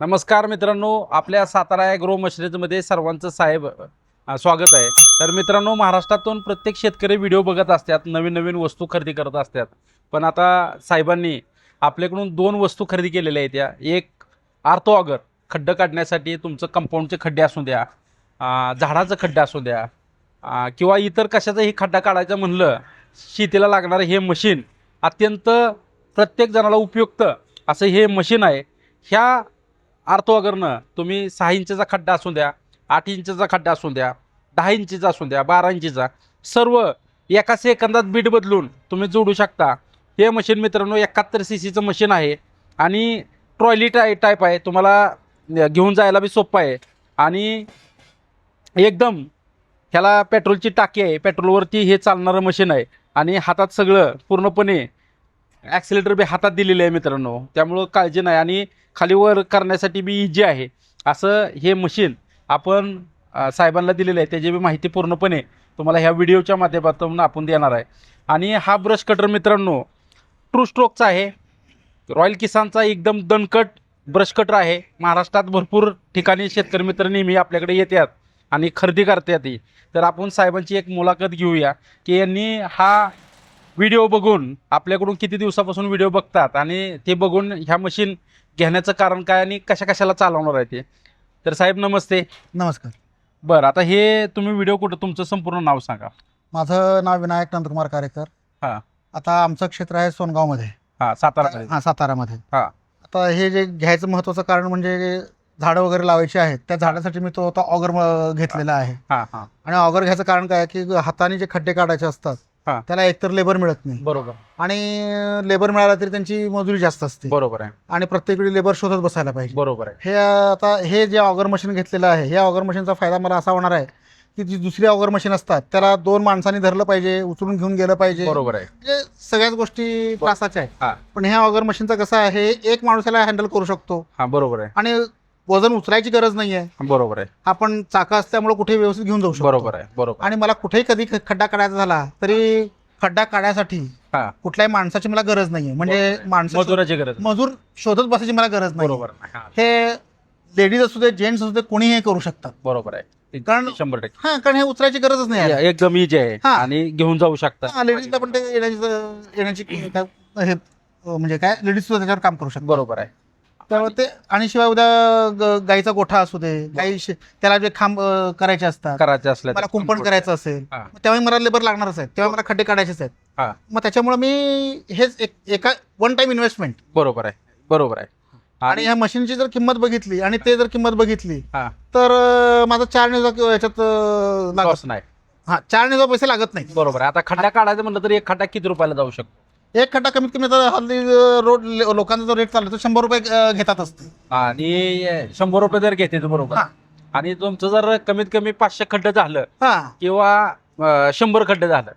नमस्कार मित्रांनो, आपल्या सातारा ॲग्रो मशिनरीजमध्ये सर्वांचं स्वागत आहे. तर मित्रांनो, महाराष्ट्रातून प्रत्येक शेतकरी व्हिडिओ बघत असतात, नवीन नवीन वस्तू खरेदी करत असतात. पण आता साहेबांनी आपल्याकडून 2 वस्तू खरेदी केलेल्या आहेत. त्या एक आर्थो ऑगर, खड्डं काढण्यासाठी तुमचं कंपाऊंडचे खड्डे असू द्या, झाडाचं खड्डा असू द्या, किंवा इतर कशाचाही खड्डा काढायचा म्हणलं, शेतीला लागणारं हे मशीन अत्यंत प्रत्येक जणाला उपयुक्त असं हे मशीन आहे. ह्या आर्थो ऑगरनं तुम्ही 6 इंचचा खड्डा असू द्या, 8 इंचचा खड्डा असू द्या, 10 इंचचा असू द्या, 12 इंचचा, सर्व एका सेकंदात बीट बदलून तुम्ही जोडू शकता. हे मशीन मित्रांनो 71 सीसीचं मशीन आहे आणि ट्रॉली टाईप आहे. तुम्हाला घेऊन जायला बी सोपं आहे आणि एकदम ह्याला पेट्रोलची टाकी आहे. पेट्रोलवरती हे चालणारं मशीन आहे आणि हातात सगळं पूर्णपणे ॲक्सिलेटर बी हातात दिलेलं आहे मित्रांनो. त्यामुळं काळजी नाही आणि खालीवर करण्यासाठी बी इजी आहे. असं हे मशीन आपण साहेबांना दिलेलं आहे. त्याची बी माहिती पूर्णपणे तुम्हाला ह्या व्हिडिओच्या माध्यमातून आपण देणार आहे. आणि हा ब्रश कटर मित्रांनो ट्रू स्ट्रोकचा आहे. रॉयल किसानचा एकदम दणकट ब्रश कटर आहे. महाराष्ट्रात भरपूर ठिकाणी शेतकरी मित्र नेहमी आपल्याकडे येतात आणि खरेदी करतात. तर आपण साहेबांची एक मुलाखत घेऊया की यांनी हा व्हिडिओ बघून आपल्याकडून किती दिवसापासून व्हिडिओ बघतात आणि ते बघून ह्या मशीन घेण्याचं कारण काय आणि कशाला चालवणार आहे ते. तर साहेब नमस्ते. नमस्कार. बरं, आता हे तुम्ही व्हिडिओ कुठं, तुमचं संपूर्ण नाव सांगा. माझं नाव विनायक नंदकुमार कारेकर. हां आता आमचं क्षेत्र आहे सोनगावमध्ये. हां, सातारामध्ये. हां, सातारामध्ये. हां. आता हे जे घ्यायचं महत्त्वाचं कारण म्हणजे झाडं वगैरे लावायची आहेत. त्या झाडासाठी मी तो आता ऑगर घेतलेला आहे. हां हां आणि ऑगर घ्यायचं कारण काय की हाताने जे खड्डे काढायचे असतात हां. त्याला एकतर लेबर मिळत नाही बरोबर. आणि लेबर मिळाला तरी त्यांची मजुरी जास्त असते बरोबर आहे. आणि प्रत्येक वेळी लेबर शोधत बसायला पाहिजे. बरोबर आहे. हे आता हे जे ऑगर मशीन घेतलेलं आहे, ह्या ऑगर मशीनचा फायदा मला असा होणार आहे की जी दुसरी ऑगर मशीन असतात त्याला 2 माणसांनी धरलं पाहिजे, उचलून घेऊन गेलं पाहिजे. बरोबर आहे. म्हणजे सगळ्याच गोष्टी त्रासाच्या आहेत. हां पण ह्या ऑगर मशीनचं कसं आहे, एक माणसाला हँडल करू शकतो हां. बरोबर आहे. आणि वजन उचलायची गरज नाही आहे. बरोबर आहे. आपण चाका असल्यामुळे कुठेही व्यवस्थित घेऊन जाऊ शकतो. बरोबर आहे. बरोबर. आणि मला कुठेही कधी खड्डा काढायचा झाला तरी खड्डा काढण्यासाठी हां. कुठल्याही माणसाची मला गरज नाहीये. म्हणजे माणसं मजुराची गरज. मजूर शोधत बसायची मला गरज नाही. बरोबर. हां. हे लेडीज असू दे, जेंट्स असू दे, कोणीही हे करू शकतात. बरोबर आहे. कारण 100% हा, कारण हे उचलायची गरजच नाही आहे. एकदम इजी आहे हां. आणि घेऊन जाऊ शकता. लेडीजला पण ते येण्याची हे म्हणजे काय, लेडीज सुद्धा त्याच्यावर काम करू शकतात. बरोबर आहे. त्यामुळे ते आणि शिवाय उद्या गाईचा गोठा असू दे, त्याला जे खांब करायचे असतात, करायचं असलं मला कुंपण करायचं असेल हां. तेव्हा मला लेबर लागणारच आहेत, तेव्हा मला खड्डे काढायचेच आहेत. हां. मग त्याच्यामुळे मी हेच एका वन टाइम इन्व्हेस्टमेंट. बरोबर आहे. बरोबर आहे. आणि ह्या मशीनची जर किंमत बघितली आणि ते जर किंमत बघितली हां. तर माझा 4 याच्यात लागत लॉस नाही. हा, 4 पैसे लागत नाही. बरोबर आहे. आता खड्डा काढायचं म्हणलं तर एक खड्डा किती रुपयाला जाऊ शकतो? एक खड्डा कमीत कमी आता हल्ली रोड लोकांचा जो रेट चालला तो 100 रुपये घेतात असते. आणि 100 रुपये जर घेते तर बरोबर. हां. आणि तुमचं जर कमीत कमी 500 खड्डं झालं हा, किंवा 100 खड्डं झालं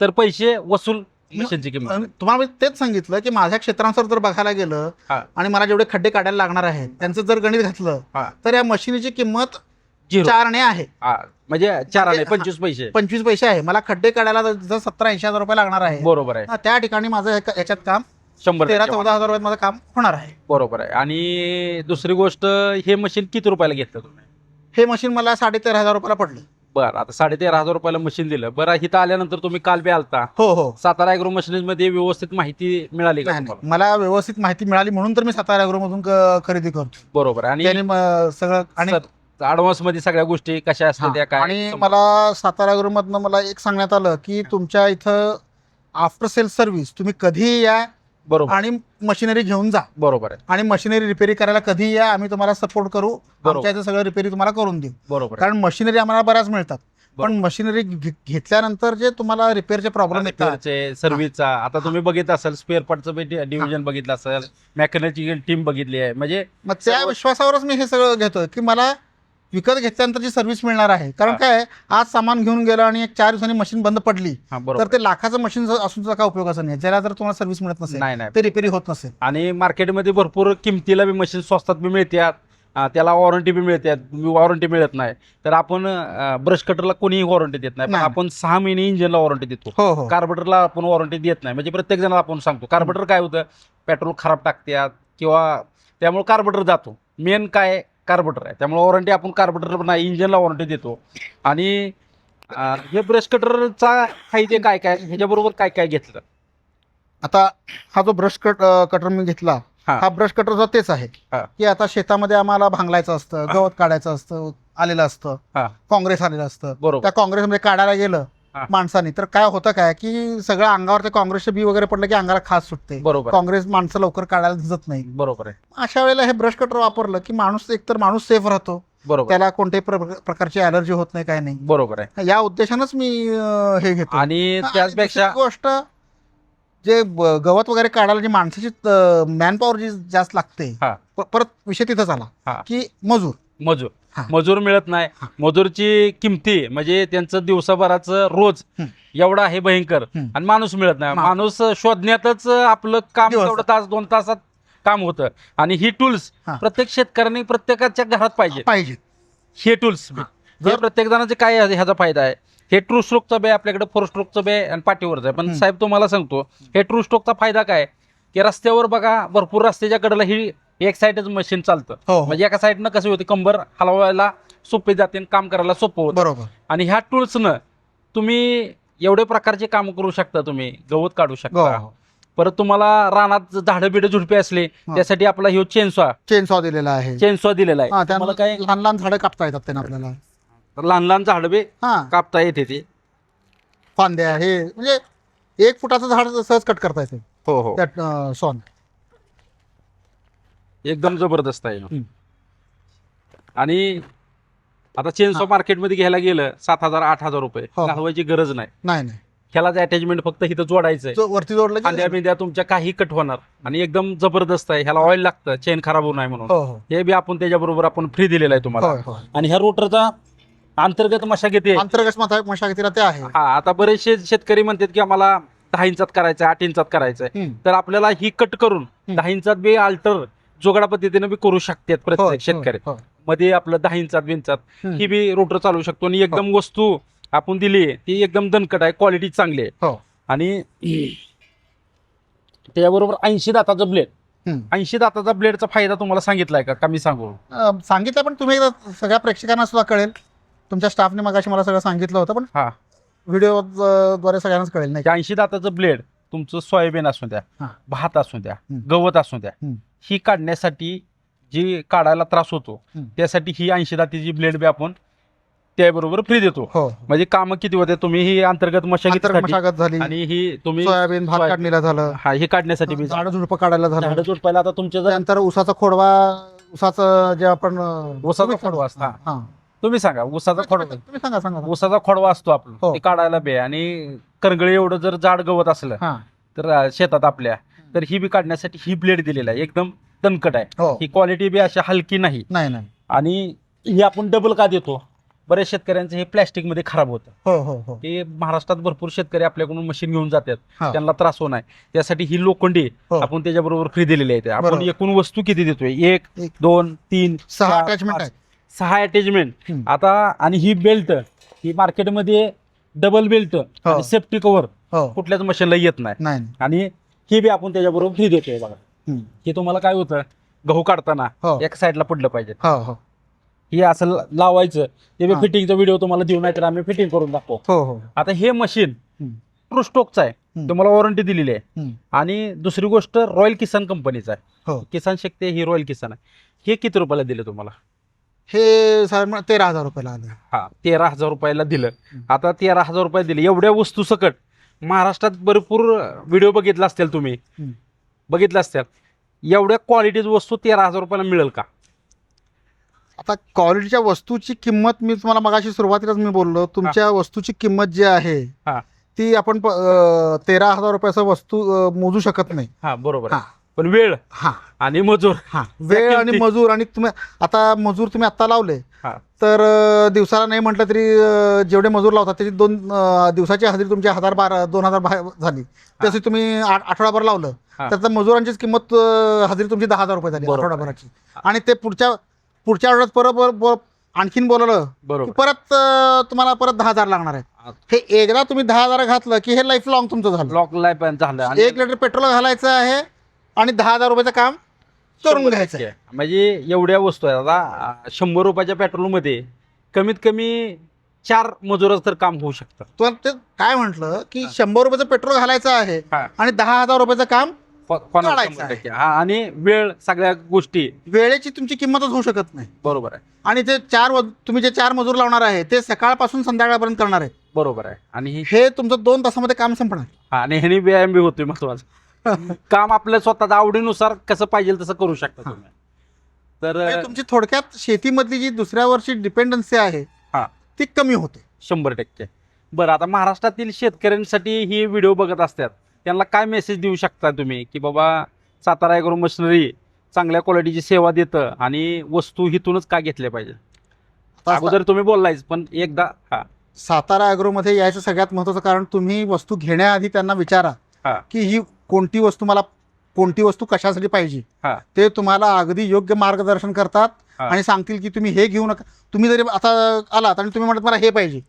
तर पैसे वसूल मशीनची किंमत. तुम्हाला मी तेच सांगितलं की माझ्या क्षेत्रानुसार जर बघायला गेलं हां. आणि मला जेवढे खड्डे काढायला लागणार आहेत त्यांचं जर गणित घातलं हां. तर या मशीनची किंमत 0. 4 आणे आहे. म्हणजे 4 आणे 25 पैसे. 25 पैसे आहे. मला खड्डे काढायला जर 70-80 हजार रुपये लागणार आहे, बरोबर आहे. त्या ठिकाणी माझं याच्यात काम 100. 13-14 हजार रुपयात माझं काम होणार आहे. बरोबर आहे. आणि दुसरी गोष्ट, हे मशीन किती रुपयाला घेतलं तुम्ही? हे मशीन मला 13.5 हजार रुपयाला पडलं. बरं, आता 13.5 रुपयाला मशीन दिलं. बरं, इथं आल्यानंतर तुम्ही काल बी आलता. हो हो. सातारा ॲग्रो मशीनमध्ये व्यवस्थित माहिती मिळाली का नाही, तुम्हाला? मला व्यवस्थित माहिती मिळाली म्हणून तर मी सातारा ॲग्रोमधून खरेदी करतो. बरोबर आहे. आणि त्याने सगळं आणि ऍडव्हान्स मध्ये सगळ्या गोष्टी कशा असतात त्या काय आणि मला सातारा ॲग्रोमधनं मला एक सांगण्यात आलं की तुमच्या इथं आफ्टर सेल सर्व्हिस तुम्ही कधीही या बरोबर. आणि मशिनरी घेऊन जा बरोबर आहे. आणि मशिनरी रिपेअरी करायला कधीही या, आम्ही तुम्हाला सपोर्ट करू. बरोबर. आमच्या इथं सगळं रिपेअरी तुम्हाला करून देऊ. बरोबर आहे. कारण मशिनरी आम्हाला बऱ्याच मिळतात, बरोबर. पण मशिनरी घेतल्यानंतर जे तुम्हाला रिपेअरचे प्रॉब्लेम येतात, सर्व्हिसचा आता तुम्ही बघितलं असेल, स्पेअर पार्टचं डिव्हिजन बघितलं असेल, मेकॅनिकल टीम बघितली आहे. म्हणजे मग त्या विश्वासावरच मी हे सगळं घेतोय की मला विकत घेतल्यानंतर जी सर्व्हिस मिळणार आहे. कारण काय, आज सामान घेऊन गेलं आणि 4 दिवसांनी मशीन बंद पडली हा, तर बरोबर. ते लाखाचं मशीन असून सुद्धा काय उपयोगाचं नाही, ज्याला जर तुम्हाला सर्व्हिस मिळत नसेल, नाही नाही. ते रिपेअरी होत नसेल. आणि मार्केटमध्ये भरपूर किमतीला बी मशीन स्वस्तात बी मिळतात, त्याला वॉरंटी बी मिळतात. वॉरंटी मिळत नाही तर आपण ब्रश कटरला कोणीही वॉरंटी देत नाही, पण नाही. आपण 6 महिने इंजिनला वॉरंटी देतो. हो हो. कार्बोरेटरला आपण वॉरंटी देत नाही. म्हणजे प्रत्येक जणाला आपण सांगतो कार्बोरेटर काय होतं, पेट्रोल खराब टाकतात किंवा त्यामुळे कार्बोरेटर जातो. मेन काय कार्बोरेटर आहे, त्यामुळे वॉरंटी आपण कार्बोरेटर पण नाही, इंजिनला वॉरंटी देतो. आणि हे ब्रश कटरचा फायदे काय काय, ह्याच्याबरोबर काय काय घेतलं? आता हा जो ब्रश कटर मी घेतला, हा. हा ब्रश कटरचा तेच आहे हा. की आता शेतामध्ये आम्हाला भांगलायचं असतं, गवत काढायचं असतं, आलेलं असतं, हा. काँग्रेस आलेलं असतं. बरोबर. त्या काँग्रेसमध्ये काढायला गेलं हा. माणसाने, तर काय होतं काय की सगळं अंगावर ते काँग्रेसचं बी वगैरे पडलं की अंगाला खास सुटते. बरोबर. काँग्रेस माणसं लवकर काढायला दिसत नाही. बरोबर आहे. अशा वेळेला हे ब्रश कटर वापरलं की माणूस एकतर माणूस सेफ राहतो, बरोबर. त्याला कोणत्याही प्रकारची अलर्जी होत नाही, काय नाही. बरोबर आहे. या उद्देशानंच मी हे घेतो. आणि त्याचपेक्षा दुसरी गोष्ट, जे गवत वगैरे काढायला जी माणसाची मॅन पॉवर जी जास्त लागते, हा. परत विषय तिथंच आला हा. की मजूर मजूर हा. मजूर मिळत नाही. हा. मजूरची किमती म्हणजे त्यांचं दिवसाभराचं रोज एवढं आहे भयंकर, आणि माणूस मिळत नाही. माणूस शोधण्यातच आपलं काम दिवस. तेवढं तास 2 तासात काम होतं. आणि ही टूल्स हा. प्रत्येक शेतकऱ्यांनी प्रत्येकाच्या घरात पाहिजे. हे टूल्स जर- प्रत्येक जणांचे काय ह्याचा फायदा आहे. हे ट्रू स्ट्रोकचा बे आपल्याकडे 4 स्ट्रोकचा बे आणि पाठीवरचा आहे. पण साहेब तुम्हाला सांगतो, हे ट्रू स्ट्रोकचा फायदा काय की रस्त्यावर बघा, भरपूर रस्त्याच्या कडेला ही एक साईडच मशीन चालतं. हो. म्हणजे एका साईडनं कसं होते, कंबर हलवायला सोपे जाते आणि काम करायला सोपं होतं. बरोबर. आणि ह्या टूल्सनं तुम्ही एवढे प्रकारचे काम करू शकता. तुम्ही गवत काढू शकता, हो. परत तुम्हाला रानात झाडं बिडं झुडपे असले त्यासाठी आपला ह्यो चेनसॉ दिलेला आहे. चेनसॉ दिलेला आहे. हा, तुम्हाला काय लहान लहान झाडं कापता येतात त्यानं आपल्याला. लहान लहान झाडं बे हा, कापता येते ते. फांद्या, हे म्हणजे 1 फुटाचं झाड सहज कट करता येते हो हो, त्या सॉन. एकदम जबरदस्त आहे. आणि आता चेनसॉ मार्केटमध्ये घ्यायला गेलं 7,000-8,000 रुपये. हो. घालवायची गरज नाही. नाही, ह्यालाच अटॅचमेंट फक्त इथं जोडायचं आहे. वरती जोडलं की- खांद्या बिंद्या तुमच्या काही कट होणार. आणि एकदम जबरदस्त आहे. ह्याला ऑइल लागतं चेन खराब होऊ नये म्हणून. हो हो हे बी आपण त्याच्याबरोबर आपण फ्री दिलेलं आहे तुम्हाला. होय, होय. आणि ह्या रोटरचा अंतर्गत मशागती आहे. अंतर्गत मशागतीला ते आहे. हा, आता बरेचसे शेतकरी म्हणतात की आम्हाला 10 इंचात करायचं, 8 इंचात करायचंय. तर आपल्याला ही कट करून 10 इंचात बी अल्टर जोगडा पद्धतीने बी करू शकतात प्रत्येक शेतकरी. मध्ये आपलं 10 इंचात 20 इंचात ही बी रोटर चालू शकतो. आणि एकदम वस्तू आपण दिली ती एकदम दणकट आहे, क्वालिटी चांगली आहे. हो. आणि त्याच्याबरोबर 80 दाताचं ब्लेड. 80 दाताचा ब्लेडचा फायदा तुम्हाला सांगितलाय का मी सांगू? सांगितलं, पण तुम्ही एकदा सगळ्या प्रेक्षकांना सुद्धा कळेल. तुमच्या स्टाफने मगाशी मला सगळं सांगितलं होतं, पण हा, व्हिडिओ द्वारे सगळ्यांनाच कळेल. नाही 80 दाताचं ब्लेड तुमचं सोयाबीन असू द्या, हा. भात असू द्या, गवत असू द्या, ही काढण्यासाठी जी काढायला त्रास होतो त्यासाठी ही 80 दातीची ब्लेड बी आपण त्याबरोबर फ्री देतो. हो. म्हणजे काम किती होते, तुम्ही ही अंतर्गत मशागत झाली, आणि ही तुम्ही सोयाबीन भात काढणीला झालं, हा, हे काढण्यासाठी बी झाडं झुडपं काढायला झालं. झाडं झुडपायला आता तुमच्या त्यानंतर उसाचा खोडवा, उसाचं जे आपण उसाचा खोडवा असतो. हा, तुम्ही सांगा, उसाचा खोडवा, तुम्ही सांगा. उसाचा खोडवा असतो आपला, हो. ते काढायला बे. आणि करंगळी एवढं जर जाड गवत असलं हा, तर शेतात आपल्या, तर ही बी काढण्यासाठी ही ब्लेड दिलेला आहे. एकदम दणकट आहे. हो. ही क्वालिटी बी अशी हलकी नाही. नाही. आणि ही आपण डबल का देतो, बऱ्याच शेतकऱ्यांचं हे प्लॅस्टिक मध्ये खराब होतं. हो. हे महाराष्ट्रात भरपूर शेतकरी आपल्याकडून मशीन घेऊन जातात, हा. त्यांना त्रास होणार त्यासाठी ही लोखंडी हो. आपण त्याच्याबरोबर फ्री दिलेली आहे. आपण बरोबर. एकूण वस्तू किती देतोय, 1 एक, 2 3 6 4, अटॅचमेंट 5, आहे. 6 अटॅचमेंट. हम्म. आता आणि ही बेल्ट, ही मार्केटमध्ये डबल बेल्ट आणि सेफ्टी कव्हर हो. कुठल्याच मशीनला येत नाही. नाही. आणि ही बी आपण त्याच्याबरोबर फ्री देतोय बघा. हे तुम्हाला काय होतं, गहू काढताना हो. एका साईडला पडलं पाहिजे, हो. हे असं लावायचं. ते बी हा. फिटिंगचा व्हिडिओ तुम्हाला देऊ, नाही तर आम्ही फिटिंग करून दाखवू. हो. आता हे मशीन ट्रू स्टॉकचं आहे, हम्म. तुम्हाला वॉरंटी दिलेली आहे. आणि दुसरी गोष्ट रॉयल किसान कंपनीचा आहे. हो. किसान शक्ती ही रॉयल किसान आहे. हे किती रुपयाला दिलं तुम्हाला? हे साधारण 13,000 रुपयाला आलं. हा, 13,000 रुपयाला दिलं. आता 13,000 रुपये दिले, एवढ्या वस्तू सकट महाराष्ट्रात भरपूर व्हिडिओ बघितला असतील तुम्ही, बघितलं असतील. एवढ्या क्वालिटीज वस्तू 13,000 रुपयाला मिळेल का? आता क्वालिटीच्या वस्तूची किंमत मी तुम्हाला मगाशी सुरुवातीलाच मी बोललो, तुमच्या वस्तूची किंमत जी आहे हा. ती आपण 13,000 रुपयाचं वस्तू मोजू शकत नाही. हा, बरोबर आहे. हा. पण वेळ हा. आणि मजूर, वेळ आणि मजूर, आणि तुम्ही आता मजूर तुम्ही आता लावले हा. तर दिवसाला नाही म्हटलं तरी जेवढे मजूर लावतात त्याची 2 दिवसाची हजेरी तुमची 1,000-2,000 झाली. तशी तुम्ही आठवडाभर लावलं तर त्या मजुरांचीच किंमत हजेरी तुमची 10,000 रुपये झाली आठवडाभराची. आणि ते पुढच्या आठवड्यात परत आणखीन बोलवलं की परत तुम्हाला परत 10,000 लागणार आहे. हे एकदा तुम्ही 10,000 घातलं की हे लाईफ लॉंग तुमचं झालं. लॉक लाईफ झालं. 1 लिटर पेट्रोल घालायचं आहे आणि 10,000 रुपयाचं काम करून घ्यायचं आहे. म्हणजे एवढ्या वस्तू आहेत आता 100 रुपयाच्या पेट्रोलमध्ये कमीत कमी 4 मजुराचं तर काम होऊ शकतं. तर ते काय म्हटलं की 100 रुपयाचं पेट्रोल घालायचं आहे हा. आणि 10,000 रुपयाचं काम कोणाला काढायचं 100%. हा, आणि वेळ सगळ्या गोष्टी वेळेची तुमची किंमतच होऊ शकत नाही. बरोबर आहे. आणि ते तुम्ही जे 4 मजूर लावणार आहे ते सकाळपासून संध्याकाळपर्यंत करणार आहेत. बरोबर आहे. आणि हे तुमचं 2 तासामध्ये काम संपणार. आणि ह्यानी व्यायाम बी होतोय महत्वाचं. काम आपल्या स्वतःच्या आवडीनुसार कसं पाहिजे तसं करू शकता तुम्ही. तर म्हणजे तुमची थोडक्यात शेतीमधली जी दुसऱ्या वर्षी डिपेंडन्सी आहे हा. ती कमी होते. 100%. बरं, आता महाराष्ट्रातील शेतकऱ्यांसाठी ही व्हिडिओ बघत असतात, त्यांना काय मेसेज देऊ शकता तुम्ही की बाबा सातारा ॲग्रो मशिनरी चांगल्या क्वालिटीची सेवा देतं आणि वस्तू हिथूनच का घेतल्या पाहिजे? अगोदर तुम्ही बोललायच, पण एकदा सातारा ॲग्रोमध्ये यायचं सगळ्यात महत्त्वाचं कारण तुम्ही वस्तू घेण्याआधी त्यांना विचारा हा. की ही कोणती वस्तू कशासाठी पाहिजे. हा. ते तुम्हाला अगदी योग्य मार्गदर्शन करतात हा. आणि सांगतील की तुम्ही हे घेऊ नका. तुम्ही जरी आता आलात आणि तुम्ही म्हणत मला हे पाहिजे,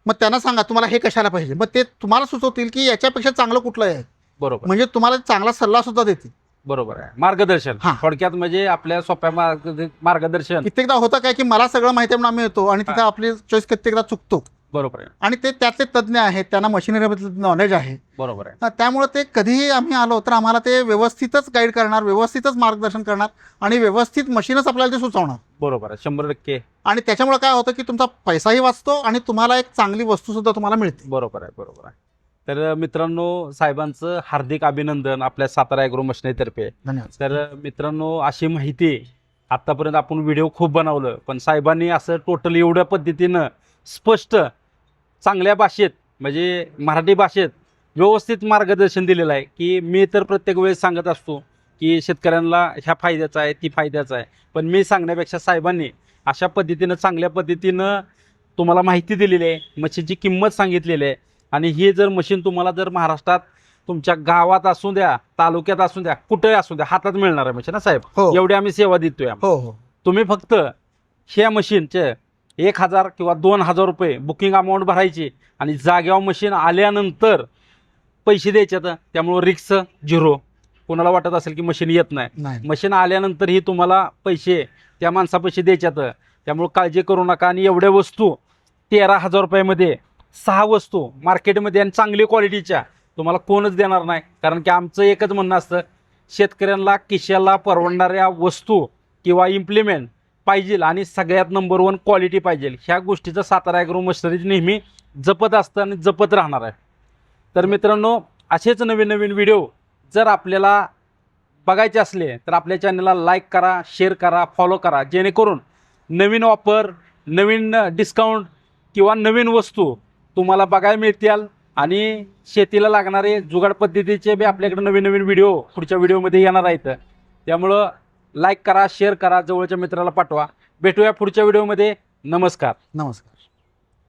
मग त्यांना सांगा तुम्हाला हे कशाला पाहिजे, मग ते तुम्हाला सुचवतील की याच्यापेक्षा चांगलं कुठलं आहे. बरोबर. म्हणजे तुम्हाला चांगला सल्ला सुद्धा देतील. बरोबर आहे. मार्गदर्शन हा. थोडक्यात म्हणजे आपल्या सोप्या मार्गदर्शन. कित्येकदा होतं काय की मला सगळं माहिती आहे म्हणून आम्ही येतो आणि तिथे आपली चॉईस कित्येकदा चुकतो. बरोबर आहे. आणि ते त्यातले तज्ज्ञ आहेत, त्यांना मशिनरीबद्दल नॉलेज आहे. बरोबर आहे. त्यामुळे ते कधीही आम्ही आलो तर आम्हाला ते व्यवस्थितच गाईड करणार, व्यवस्थितच मार्गदर्शन करणार आणि व्यवस्थित मशीनच आपल्याला ते सुचवणार. बरोबर आहे. 100%. आणि त्याच्यामुळे काय होतं की तुमचा पैसाही वाचतो आणि तुम्हाला एक चांगली वस्तू सुद्धा तुम्हाला मिळते. बरोबर आहे. बरोबर आहे. तर मित्रांनो, साहेबांचं हार्दिक अभिनंदन आपल्या सातारा ॲग्रो मशिनरीतर्फे. धन्यवाद. तर मित्रांनो, अशी माहिती आत्तापर्यंत आपण व्हिडिओ खूप बनवलं, पण साहेबांनी असं टोटल एवढ्या पद्धतीनं स्पष्ट चांगल्या भाषेत म्हणजे मराठी भाषेत व्यवस्थित मार्गदर्शन दिलेलं आहे की मी तर प्रत्येक वेळेस सांगत असतो की शेतकऱ्यांना ह्या फायद्याचा आहे, ती फायद्याचा आहे, पण मी सांगण्यापेक्षा साहेबांनी अशा पद्धतीनं चांगल्या पद्धतीनं तुम्हाला माहिती दिलेली आहे, मशीनची किंमत सांगितलेली आहे. आणि हे जर मशीन तुम्हाला जर महाराष्ट्रात तुमच्या गावात असू द्या, तालुक्यात असू द्या, कुठेही असू द्या, हातात मिळणार आहे मशीन. साहेब, हो. एवढी आम्ही सेवा देतोय. हो. तुम्ही फक्त ह्या मशीनचे 1,000 किंवा 2,000 रुपये बुकिंग अमाऊंट भरायची आणि जाग्यावर मशीन आल्यानंतर पैसे द्यायचे. त्यामुळं रिक्स 0. कोणाला वाटत असेल की मशीन येत नाही, मशीन आल्यानंतरही तुम्हाला पैसे त्या माणसापाशी द्यायच्यात. त्यामुळं काळजी करू नका. आणि एवढ्या वस्तू 13,000 रुपयामध्ये 6 वस्तू मार्केटमध्ये आणि चांगली क्वालिटीच्या तुम्हाला कोणच देणार नाही. कारण की आमचं एकच म्हणणं असतं, शेतकऱ्यांना खिशाला परवडणाऱ्या वस्तू किंवा इम्प्लिमेंट पाहिजे आणि सगळ्यात नंबर 1 क्वालिटी पाहिजे. ह्या गोष्टीचं सातारा ॲग्रो मशिनरी नेहमी जपत असतं आणि जपत राहणार आहे. तर मित्रांनो, असेच नवीन नवीन व्हिडिओ जर आपल्याला बघायचे असले तर आपल्या चॅनलला लाईक करा, शेअर करा, फॉलो करा, जेणेकरून नवीन ऑफर, नवीन डिस्काउंट किंवा नवीन वस्तू तुम्हाला बघायला मिळतील. आणि शेतीला लागणारे जुगाड पद्धतीचे बी आपल्याकडे नवीन नवीन व्हिडिओ पुढच्या व्हिडिओमध्ये येणार आहेत. त्यामुळं लाईक करा, शेअर करा, जवळच्या मित्राला पाठवा. भेटूया पुढच्या व्हिडिओमध्ये. नमस्कार.